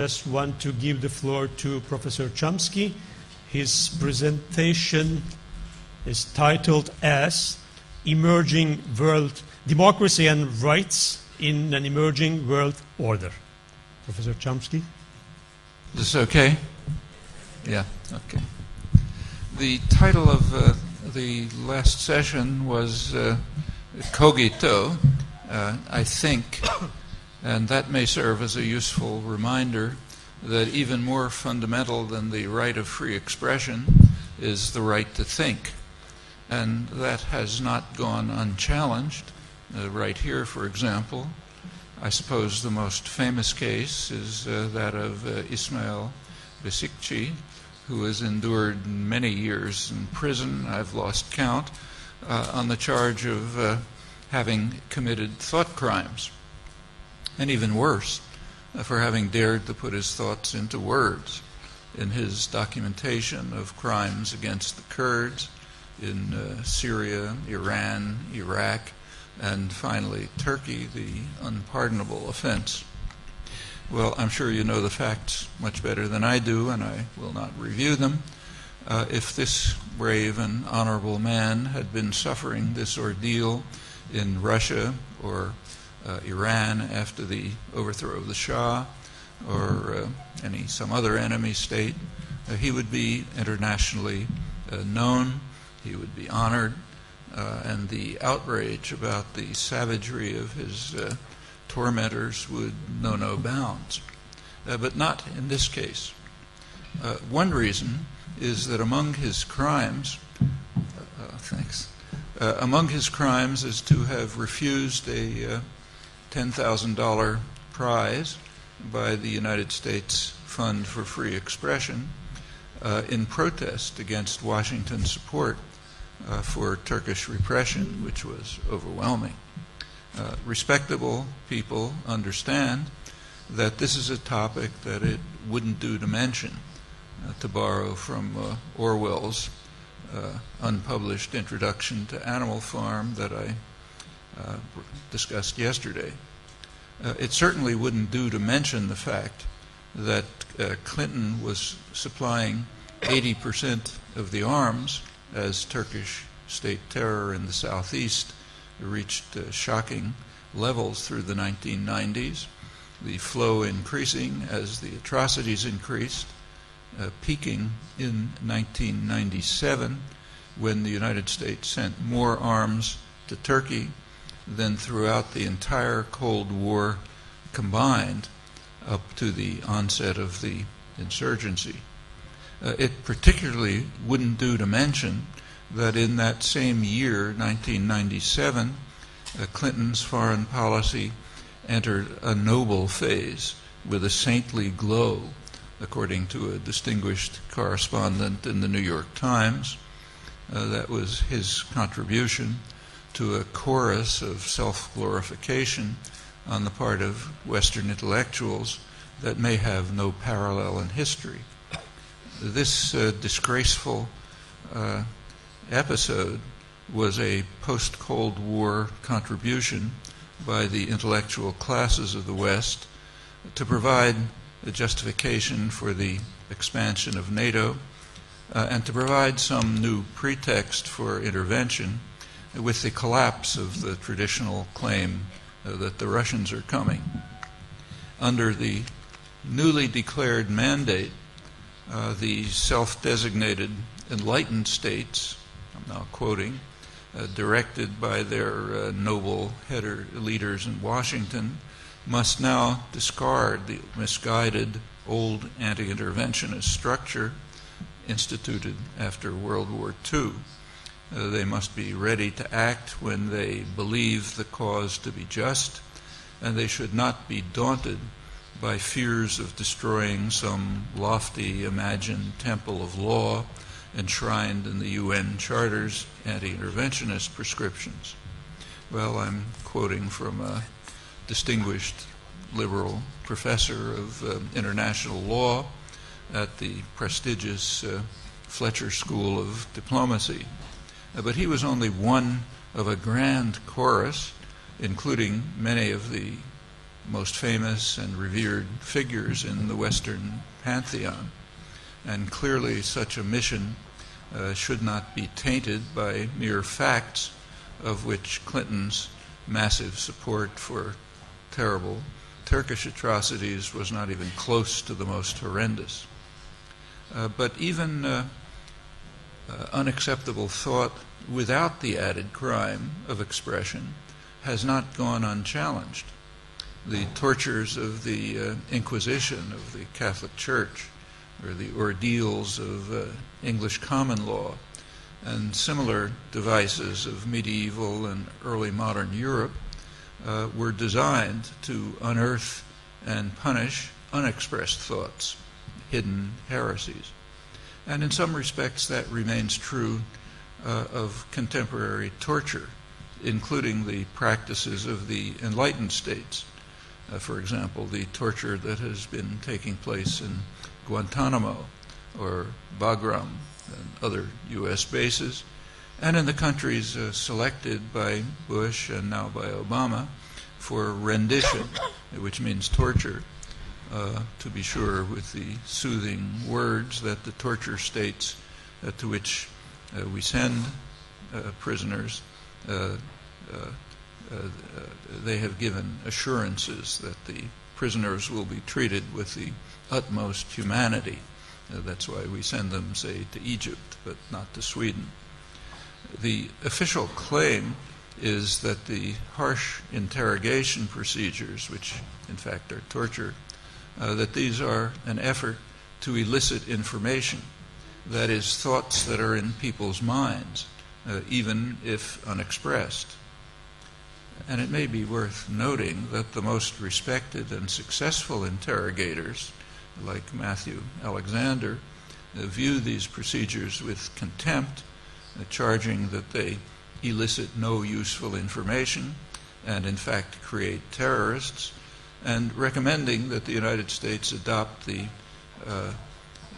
just want to give the floor to Professor Chomsky. His presentation is titled as Emerging World Democracy and Rights in an Emerging World Order. Professor Chomsky. Is this okay? Yeah, okay. The title of the last session was Cogito, I think, and that may serve as a useful reminder that even more fundamental than the right of free expression is the right to think. And that has not gone unchallenged. Right here, for example, I suppose the most famous case is that of Ismail Besikci, who has endured many years in prison, I've lost count, on the charge of having committed thought crimes. And even worse, for having dared to put his thoughts into words in his documentation of crimes against the Kurds in Syria, Iran, Iraq, and finally Turkey, the unpardonable offense. Well, I'm sure you know the facts much better than I do, and I will not review them. If this brave and honorable man had been suffering this ordeal in Russia or Iran after the overthrow of the Shah or some other enemy state, he would be internationally known, he would be honored, and the outrage about the savagery of his tormentors would know no bounds. But not in this case. One reason is that among his crimes, among his crimes is to have refused a $10,000 prize by the United States Fund for Free Expression in protest against Washington's support for Turkish repression, which was overwhelming. Respectable people understand that this is a topic that it wouldn't do to mention, to borrow from Orwell's unpublished introduction to Animal Farm that I discussed yesterday. It certainly wouldn't do to mention the fact that Clinton was supplying 80% of the arms as Turkish state terror in the southeast reached shocking levels through the 1990s, the flow increasing as the atrocities increased, peaking in 1997 when the United States sent more arms to Turkey than throughout the entire Cold War combined up to the onset of the insurgency. It particularly wouldn't do to mention that in that same year, 1997, Clinton's foreign policy entered a noble phase with a saintly glow, according to a distinguished correspondent in the New York Times. That was his contribution to a chorus of self-glorification on the part of Western intellectuals that may have no parallel in history. This disgraceful episode was a post-Cold War contribution by the intellectual classes of the West to provide a justification for the expansion of NATO and to provide some new pretext for intervention with the collapse of the traditional claim that the Russians are coming. Under the newly declared mandate, the self-designated enlightened states, I'm now quoting, directed by their noble leaders in Washington, must now discard the misguided old anti-interventionist structure instituted after World War II. They must be ready to act when they believe the cause to be just, and they should not be daunted by fears of destroying some lofty imagined temple of law enshrined in the UN Charter's anti-interventionist prescriptions. Well, I'm quoting from a distinguished liberal professor of international law at the prestigious Fletcher School of Diplomacy. But he was only one of a grand chorus, including many of the most famous and revered figures in the Western pantheon. And clearly such a mission should not be tainted by mere facts, of which Clinton's massive support for terrible Turkish atrocities was not even close to the most horrendous. But even unacceptable thought without the added crime of expression has not gone unchallenged. The tortures of the Inquisition of the Catholic Church, or the ordeals of English common law, and similar devices of medieval and early modern Europe were designed to unearth and punish unexpressed thoughts, hidden heresies. And in some respects that remains true of contemporary torture, including the practices of the enlightened states. For example, the torture that has been taking place in Guantanamo or Bagram and other U.S. bases, and in the countries selected by Bush and now by Obama for rendition, which means torture, to be sure with the soothing words that the torture states to which we send prisoners, they have given assurances that the prisoners will be treated with the utmost humanity. That's why we send them, say, to Egypt, but not to Sweden. The official claim is that the harsh interrogation procedures, which in fact are torture, that these are an effort to elicit information, that is, thoughts that are in people's minds, even if unexpressed. And it may be worth noting that the most respected and successful interrogators, like Matthew Alexander, view these procedures with contempt, charging that they elicit no useful information and in fact create terrorists, and recommending that the United States adopt the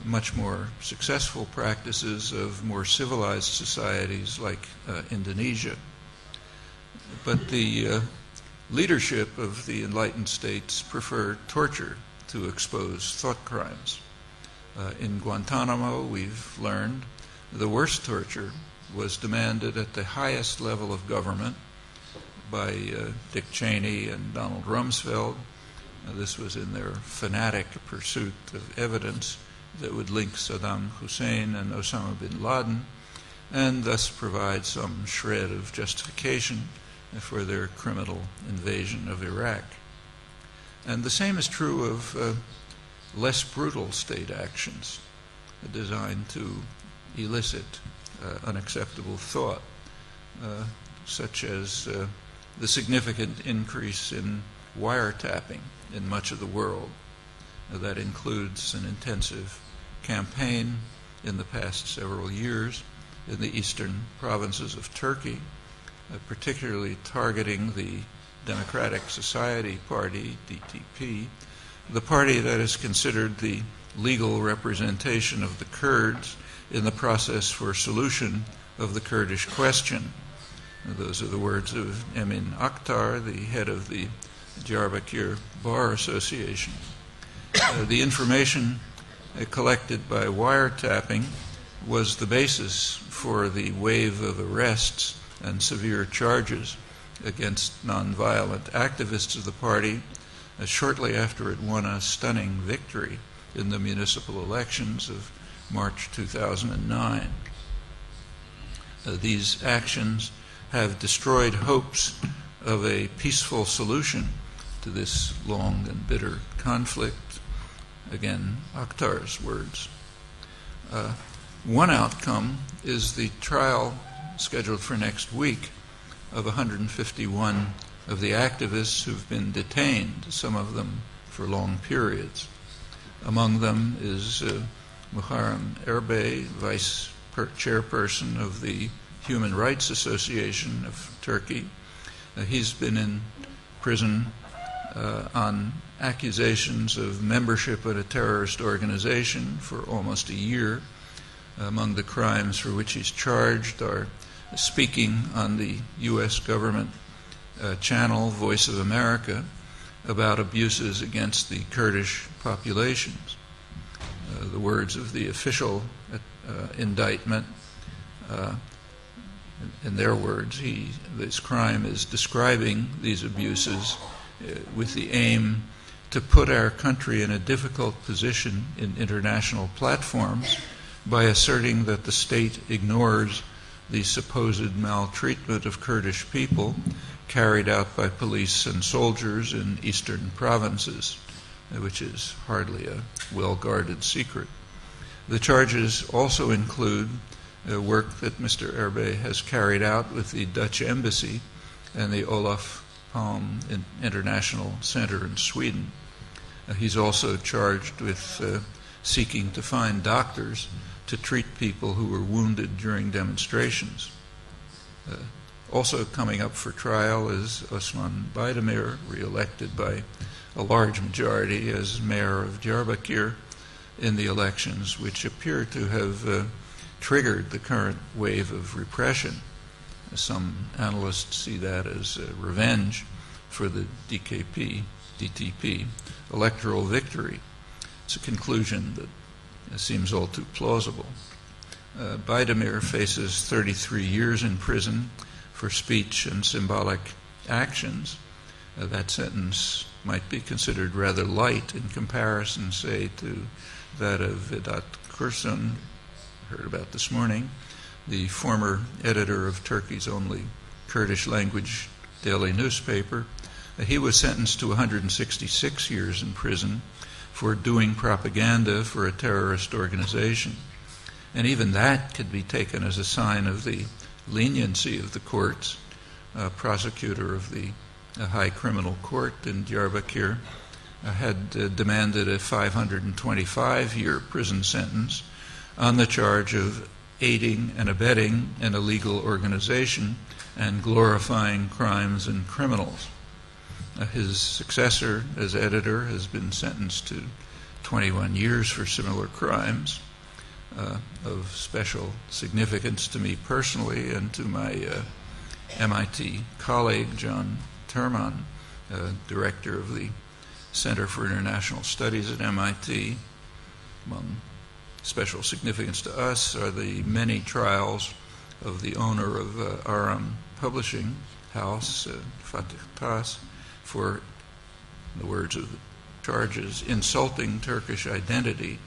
much more successful practices of more civilized societies like Indonesia. But the leadership of the enlightened states prefer torture to expose thought crimes. In Guantanamo, we've learned the worst torture was demanded at the highest level of government by Dick Cheney and Donald Rumsfeld. This was in their fanatic pursuit of evidence that would link Saddam Hussein and Osama bin Laden, and thus provide some shred of justification for their criminal invasion of Iraq. And the same is true of less brutal state actions designed to elicit unacceptable thought, such as the significant increase in wiretapping in much of the world. That includes an intensive campaign in the past several years in the eastern provinces of Turkey, particularly targeting the Democratic Society Party, DTP, the party that is considered the legal representation of the Kurds in the process for solution of the Kurdish question. Those are the words of Emin Aktar, the head of the Diyarbakir Bar Association. The information collected by wiretapping was the basis for the wave of arrests and severe charges against nonviolent activists of the party shortly after it won a stunning victory in the municipal elections of March 2009. These actions have destroyed hopes of a peaceful solution to this long and bitter conflict. Again, Akhtar's words. One outcome is the trial scheduled for next week of 151 of the activists who've been detained, some of them for long periods. Among them is Muharrem Erbey, vice chairperson of the Human Rights Association of Turkey. He's been in prison on accusations of membership in a terrorist organization for almost a year. Among the crimes for which he's charged are speaking on the U.S. government channel Voice of America about abuses against the Kurdish populations. The words of the official indictment, in their words, this crime is describing these abuses with the aim to put our country in a difficult position in international platforms by asserting that the state ignores the supposed maltreatment of Kurdish people carried out by police and soldiers in eastern provinces, which is hardly a well-guarded secret. The charges also include work that Mr. Erbe has carried out with the Dutch Embassy and the Olof Palme International Center in Sweden. He's also charged with seeking to find doctors to treat people who were wounded during demonstrations. Also coming up for trial is Osman Baydemir, re-elected by a large majority as mayor of Diyarbakir in the elections, which appear to have triggered the current wave of repression. Some analysts see that as revenge for the DTP electoral victory. It's a conclusion that seems all too plausible. Baydemir faces 33 years in prison for speech and symbolic actions. That sentence might be considered rather light in comparison, say, to that of Vedat Kursun, heard about this morning, the former editor of Turkey's only Kurdish language daily newspaper. He was sentenced to 166 years in prison for doing propaganda for a terrorist organization. And even that could be taken as a sign of the leniency of the courts. A prosecutor of the High Criminal Court in Diyarbakir had demanded a 525-year prison sentence on the charge of aiding and abetting an illegal organization and glorifying crimes and criminals. His successor as editor has been sentenced to 21 years for similar crimes. Of special significance to me personally and to my MIT colleague, John Terman, director of the Center for International Studies at MIT. Among special significance to us are the many trials of the owner of Aram Publishing House, Fatih Tas, for, in the words of the charges, insulting Turkish identity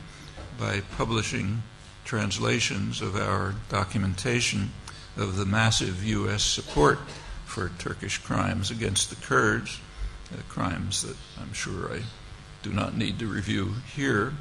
by publishing translations of our documentation of the massive U.S. support for Turkish crimes against the Kurds, crimes that I'm sure I do not need to review here.